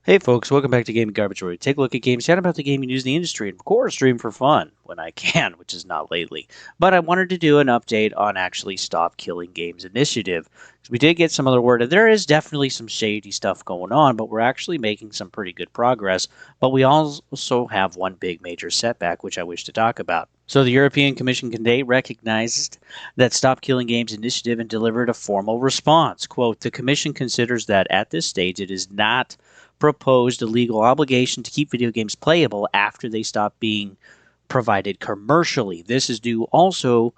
Hey folks, welcome back to Gaming Garbage, where we take a look at games, chat about the gaming news in the industry, and of course stream for fun when I can, which is not lately. But I wanted to do an update on actually Stop Killing Games initiative, because we did get some other word, and there is definitely some shady stuff going on, but we're actually making some pretty good progress. But we also have one big major setback, which I wish to talk about. So the European Commission today recognized that Stop Killing Games initiative and delivered a formal response. Quote, the Commission considers that at this stage it is not proposed a legal obligation to keep video games playable after they stop being provided commercially. This is due also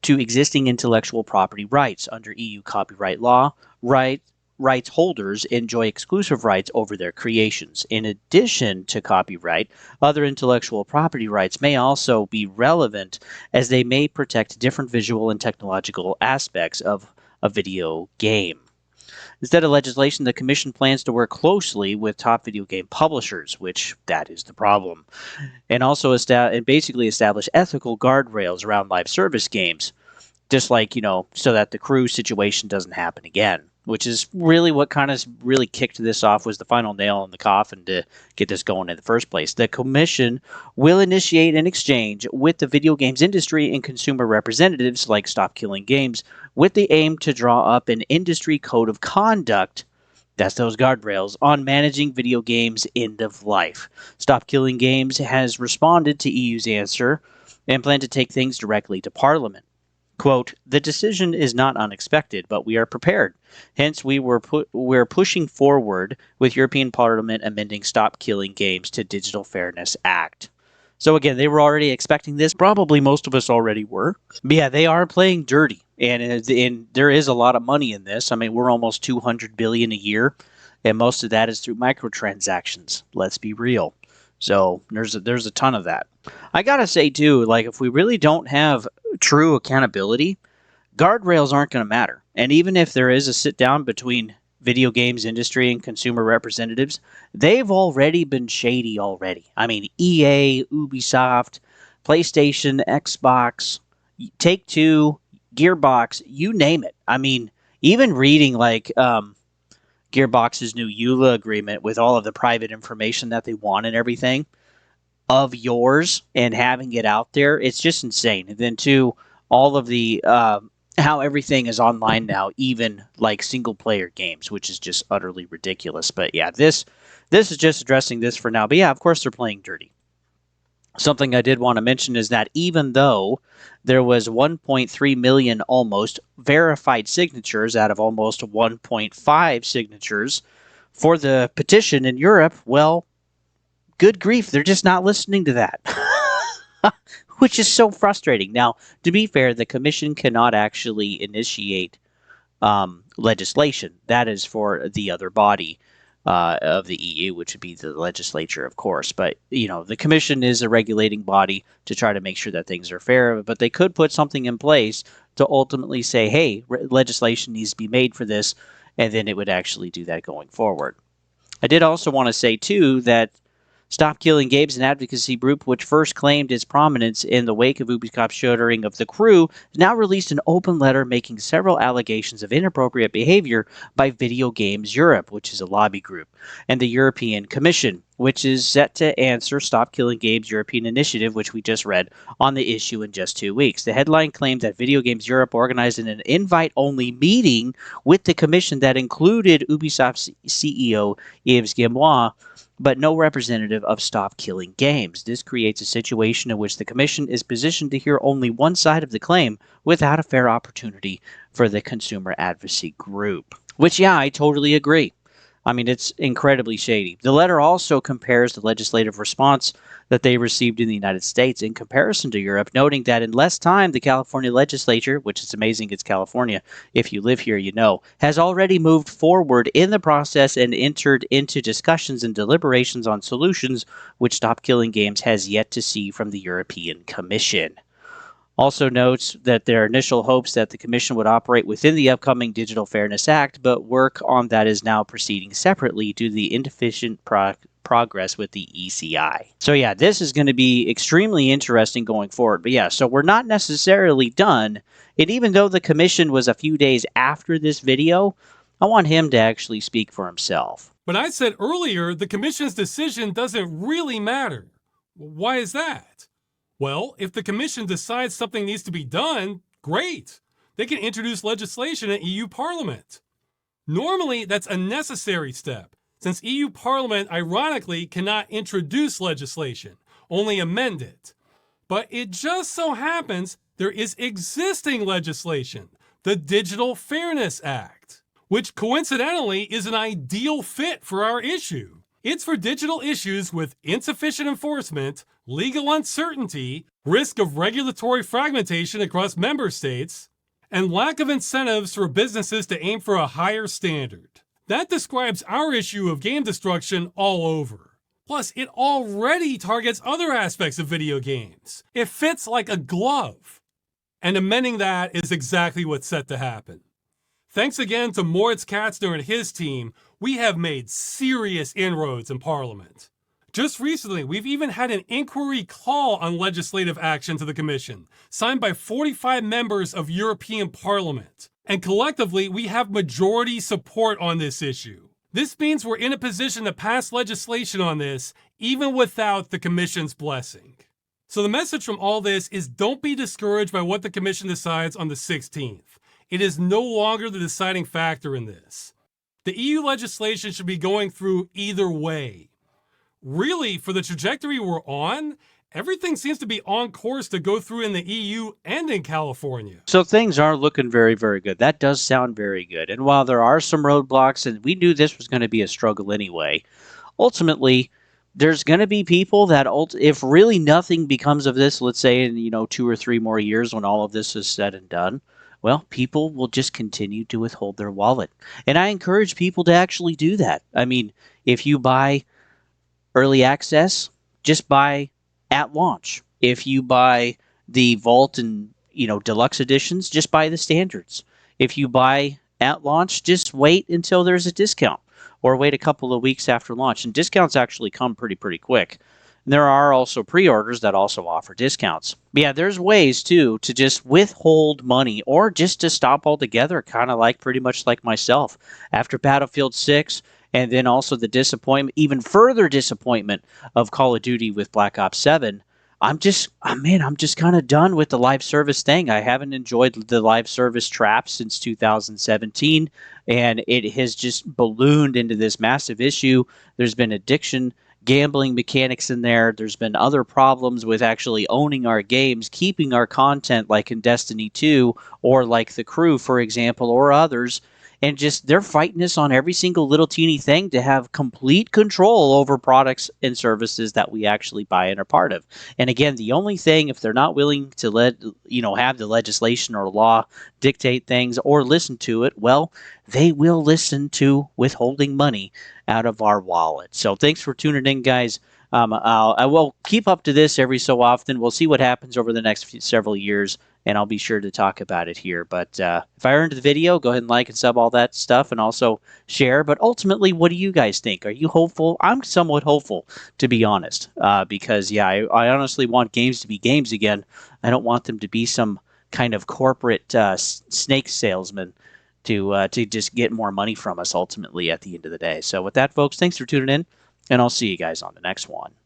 to existing intellectual property rights under EU copyright law. Rights holders enjoy exclusive rights over their creations. In addition to copyright, other intellectual property rights may also be relevant as they may protect different visual and technological aspects of a video game. Instead of legislation, the Commission plans to work closely with top video game publishers, which that is the problem, and also basically establish ethical guardrails around live service games, just like, so that the crew situation doesn't happen again, which is really what kind of really kicked this off, was the final nail in the coffin to get this going in the first place. The Commission will initiate an exchange with the video games industry and consumer representatives like Stop Killing Games with the aim to draw up an industry code of conduct, that's those guardrails, on managing video games end of life. Stop Killing Games has responded to EU's answer and plan to take things directly to Parliament. Quote, the decision is not unexpected, but we are prepared. Hence, we're pushing forward with European Parliament amending Stop Killing Games to Digital Fairness Act. So again, they were already expecting this. Probably most of us already were. But yeah, they are playing dirty, and there is a lot of money in this. I mean, we're almost $200 billion a year, and most of that is through microtransactions. Let's be real. So there's a ton of that. I gotta say too, like, if we really don't have true accountability, guardrails aren't going to matter. And even if there is a sit down between video games industry and consumer representatives, they've already been shady already. I mean, EA, Ubisoft, PlayStation, Xbox, Take-Two, Gearbox, you name it. I mean, even reading like Gearbox's new EULA agreement with all of the private information that they want and everything of yours and having it out there, it's just insane. And then too, all of the how everything is online now, even like single player games, which is just utterly ridiculous. But yeah, this is just addressing this for now. But yeah, of course they're playing dirty. Something I did want to mention is that even though there was 1.3 million almost verified signatures out of almost 1.5 signatures for the petition in Europe, well, good grief, they're just not listening to that. Which is so frustrating. Now, to be fair, the Commission cannot actually initiate legislation. That is for the other body of the EU, which would be the legislature, of course. But, the Commission is a regulating body to try to make sure that things are fair. But they could put something in place to ultimately say, hey, legislation needs to be made for this, and then it would actually do that going forward. I did also want to say, too, that Stop Killing Games, an advocacy group which first claimed its prominence in the wake of Ubisoft's shuttering of The Crew, has now released an open letter making several allegations of inappropriate behavior by Video Games Europe, which is a lobby group, and the European Commission, which is set to answer Stop Killing Games European initiative, which we just read, on the issue in just 2 weeks. The headline claimed that Video Games Europe organized an invite-only meeting with the Commission that included Ubisoft's CEO Yves Guillemot, but no representative of Stop Killing Games. This creates a situation in which the Commission is positioned to hear only one side of the claim without a fair opportunity for the consumer advocacy group. Which, yeah, I totally agree. I mean, it's incredibly shady. The letter also compares the legislative response that they received in the United States in comparison to Europe, noting that in less time, the California legislature, which is amazing, it's California, if you live here, you know, has already moved forward in the process and entered into discussions and deliberations on solutions which Stop Killing Games has yet to see from the European Commission. Also notes that their initial hopes that the Commission would operate within the upcoming Digital Fairness Act, but work on that is now proceeding separately due to the insufficient progress with the ECI. So yeah, this is going to be extremely interesting going forward. But yeah, so we're not necessarily done. And even though the Commission was a few days after this video, I want him to actually speak for himself. But I said earlier the Commission's decision doesn't really matter. Why is that? Well, if the Commission decides something needs to be done, great. They can introduce legislation at EU Parliament. Normally, that's a necessary step, since EU Parliament ironically cannot introduce legislation, only amend it. But it just so happens there is existing legislation, the Digital Fairness Act, which coincidentally is an ideal fit for our issue. It's for digital issues with insufficient enforcement, legal uncertainty, risk of regulatory fragmentation across member states, and lack of incentives for businesses to aim for a higher standard. That describes our issue of game destruction all over. Plus, it already targets other aspects of video games. It fits like a glove. And amending that is exactly what's set to happen. Thanks again to Moritz Katzner and his team, we have made serious inroads in Parliament. Just recently, we've even had an inquiry call on legislative action to the Commission, signed by 45 members of European Parliament. And collectively, we have majority support on this issue. This means we're in a position to pass legislation on this, even without the Commission's blessing. So the message from all this is don't be discouraged by what the Commission decides on the 16th. It is no longer the deciding factor in this. The EU legislation should be going through either way. Really, for the trajectory we're on, everything seems to be on course to go through in the EU and in California. So things are looking very, very good. That does sound very good. And while there are some roadblocks, and we knew this was going to be a struggle anyway, ultimately, there's going to be people that, if really nothing becomes of this, let's say in 2 or 3 more years when all of this is said and done, well, people will just continue to withhold their wallet. And I encourage people to actually do that. I mean, if you buy early access, just buy at launch. If you buy the Vault and deluxe editions, just buy the standards. If you buy at launch, just wait until there's a discount or wait a couple of weeks after launch. And discounts actually come pretty quick. And there are also pre-orders that also offer discounts. But yeah, there's ways too to just withhold money or just to stop altogether, kind of pretty much like myself. After Battlefield 6, and then also the disappointment, even further disappointment of Call of Duty with Black Ops 7, I'm just kind of done with the live service thing. I haven't enjoyed the live service trap since 2017, and it has just ballooned into this massive issue. There's been addiction, gambling mechanics in there. There's been other problems with actually owning our games, keeping our content like in Destiny 2 or like The Crew, for example, or others. And just they're fighting us on every single little teeny thing to have complete control over products and services that we actually buy and are part of. And again, the only thing, if they're not willing to have the legislation or law dictate things or listen to it, well, they will listen to withholding money out of our wallet. So thanks for tuning in, guys. I will keep up to this every so often. We'll see what happens over the next several years, and I'll be sure to talk about it here. But if I earned the video, go ahead and like and sub all that stuff, and also share. But ultimately, what do you guys think? Are you hopeful? I'm somewhat hopeful, to be honest, because yeah, I honestly want games to be games again. I don't want them to be some kind of corporate snake salesman to just get more money from us ultimately at the end of the day. So with that, folks, thanks for tuning in, and I'll see you guys on the next one.